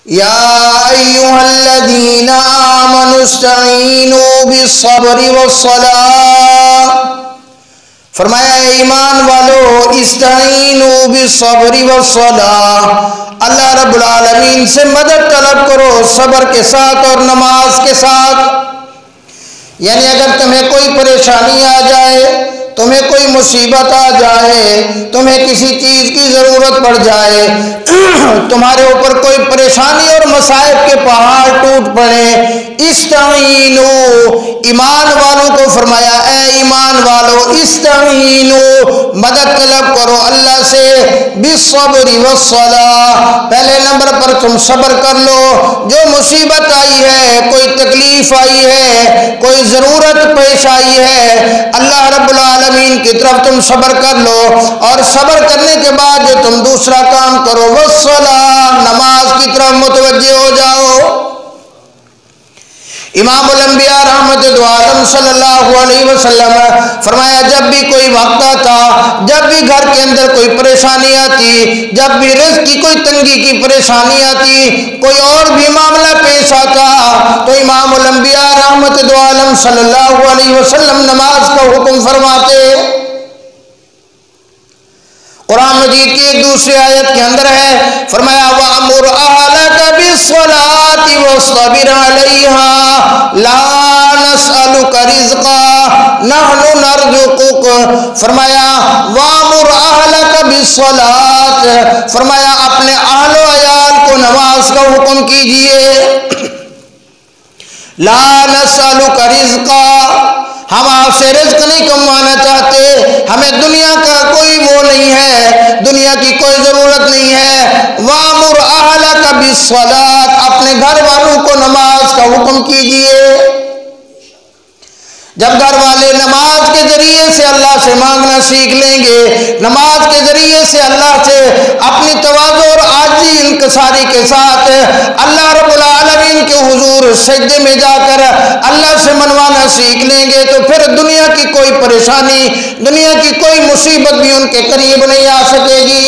یا ایھا الذین آمنوا استعینوا بالصبر والصلاۃ، فرمایا اے ایمان والو استعینوا بالصبر والصلاۃ، اللہ رب العالمین سے مدد طلب کرو صبر کے ساتھ اور نماز کے ساتھ۔ یعنی اگر تمہیں کوئی پریشانی آ جائے، تمہیں کوئی مصیبت آ جائے، تمہیں کسی چیز کی ضرورت پڑ جائے، تمہارے اوپر کوئی پریشانی اور مصائب کے پہاڑ ٹوٹ پڑے، استعینوا، ایمان والوں کو فرمایا اے ایمان والو استعینوا، مدد طلب کرو اللہ سے، بالصبر والصلاۃ، پہلے نمبر پر تم صبر کر لو، جو مصیبت آئی ہے، کوئی تکلیف آئی ہے، کوئی ضرورت پیش آئی ہے، اللہ رب العالمین کی طرف تم صبر کر لو، اور صبر کرنے کے بعد جو تم دوسرا کام کرو والصلاۃ، نماز کی طرف متوجہ ہو جاؤ۔ امام الانبیاء رحمت دو عالم صلی اللہ علیہ وسلم فرمایا جب بھی کوئی وقت آتا، جب بھی گھر کے اندر کوئی پریشانی آتی، جب بھی رزق کی کوئی تنگی کی پریشانی آتی، کوئی اور بھی معاملہ پیش آتا، تو امام الانبیاء رحمت دو عالم صلی اللہ علیہ وسلم نماز کا حکم فرماتے۔ قرآن مجید کی ایک دوسری آیت کے اندر ہے، فرمایا وَأَمُرْ أَهْلَكَ بِالصَّلَاةِ وَاصْطَبِرْ عَلَيْهَا لَا نَسْأَلُكَ رِزْقًا نَحْنُ نَرْزُقُكَ، فرمایا وَأَمُرْ أَهْلَكَ بِالصَّلَاةِ، فرمایا اپنے اہل و عیال کو نماز کا حکم کیجئے۔ لا نسألك رزقا، ہم آپ سے رزق نہیں کموانا چاہتے، ہمیں دنیا کا کوئی وہ نہیں ہے، دنیا کی کوئی ضرورت نہیں ہے۔ وَأَمُرْ أَهْلَكَ بِالصَّلَاةِ، اپنے گھر والوں کو نماز کا حکم کیجئے۔ جب گھر والے نماز کے ذریعے سے اللہ سے مانگنا سیکھ لیں گے، نماز کے ذریعے سے اللہ سے اپنی تواضع اور عاجزی انکساری کے ساتھ اللہ رب العالمین کے حضور سجدے میں جا کر اللہ سے منوانا سیکھ لیں گے، تو پھر دنیا کی کوئی پریشانی، دنیا کی کوئی مصیبت بھی ان کے قریب نہیں آ سکے گی۔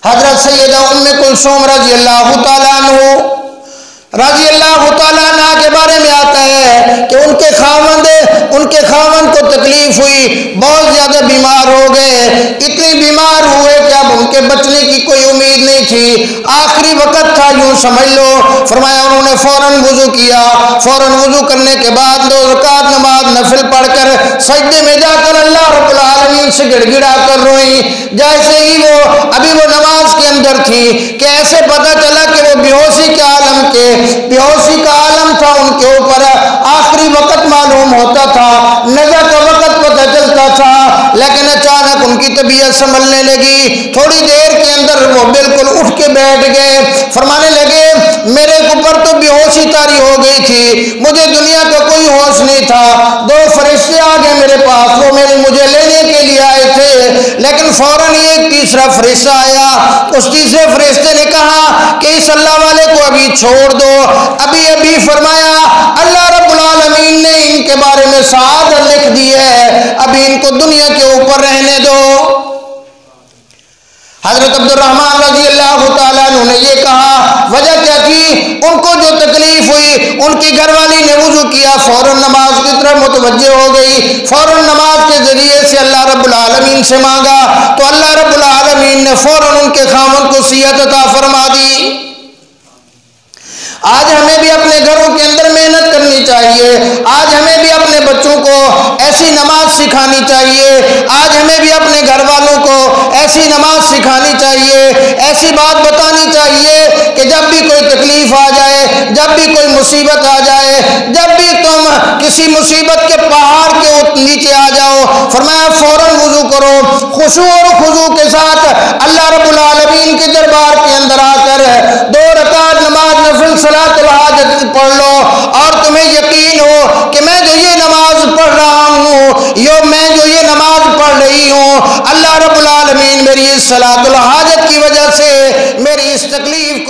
حضرت سیدہ ام کلثوم رضی اللہ تعالیٰ عنہ رضی اللہ تعالیٰ عنہ کے بارے میں آتا ہے کہ ان کے خاوند کو تکلیف ہوئی، بہت زیادہ بیمار ہو گئے، اتنے بیمار ہوئے کہ اب ان کے بچنے کی کوئی امید نہیں تھی، آخری وقت تھا یوں سمجھ لو۔ فرمایا انہوں نے فوراً وضو کیا، فوراً وضو کرنے کے بعد 2 رکعت نماز نفل پڑھ کر سجدے میں جا کر اللہ رب العالمین سے گڑ گڑا کر روئی۔ جیسے ہی وہ نماز کے اندر تھی کہ ایسے پتہ چلا کہ وہ بیہوشی کا عالم تھا ان کے اوپر، آخری وقت معلوم ہوتا تھا، نزع کا وقت پتہ چلتا تھا، لیکن اچانک ان کی طبیعت سنبھلنے لگی، تھوڑی دیر کے اندر وہ بالکل اٹھ کے بیٹھ گئے، فرمانے لگے میرے اوپر تو بیہوشی طاری ہو گئی تھی، مجھے دنیا کا کوئی ہوش نہیں تھا، 2 فرشتے آ گئے میرے پاس، وہ مجھے لینے کے لیے آئے تھے، لیکن فوراً ایک تیسرا فرشتہ آیا، اس تیسرے فرشتے نے کہا کہ اس اللہ والے کو ابھی چھوڑ دو، ابھی فرمایا اللہ رب العالمین نے ان کے بارے میں سعادت لکھ دی ہے، ابھی ان کو دنیا کے اوپر رہنے دو۔ حضرت عبد الرحمن رضی اللہ تعالیٰ عنہ نے یہ کہا، وجہ کیا تھی؟ ان کو جو تکلیف ہوئی، ان کی گھر والی نے وضو کیا، فوراً نماز کی طرف متوجہ ہو گئی، فوراً نماز کے ذریعے سے اللہ رب العالمین سے مانگا، تو اللہ رب العالمین نے فوراً ان کے خاوند کو صحت عطا فرما دی۔ آج ہمیں بھی اپنے گھروں کے اندر محنت کرنی چاہیے، آج ہمیں بھی اپنے بچوں کو ایسی نماز سکھانی چاہیے، آج ہمیں بھی اپنے گھر والوں کو ایسی نماز سکھانی چاہیے، ایسی بات بتانی چاہیے کہ جب بھی کوئی تکلیف آ جائے، جب بھی کوئی مصیبت آ جائے، جب بھی تم کسی مصیبت کے پہاڑ کے نیچے آ جاؤ، فرمایا فوراً وضو کرو، خشوع اور خضوع کے ساتھ اللہ رب العالمین کے دربار کے اندر آ کر 2 رکعت نماز نفل صلاۃ الحاجت پڑھ لو، اور تمہیں یقین ہو کہ میں جو یہ نماز پڑھ رہا ہوں، میں جو یہ نماز پڑھ رہی ہوں، اللہ رب العالمین میری اس صلاۃ الحاجت کی وجہ سے میری اس تکلیف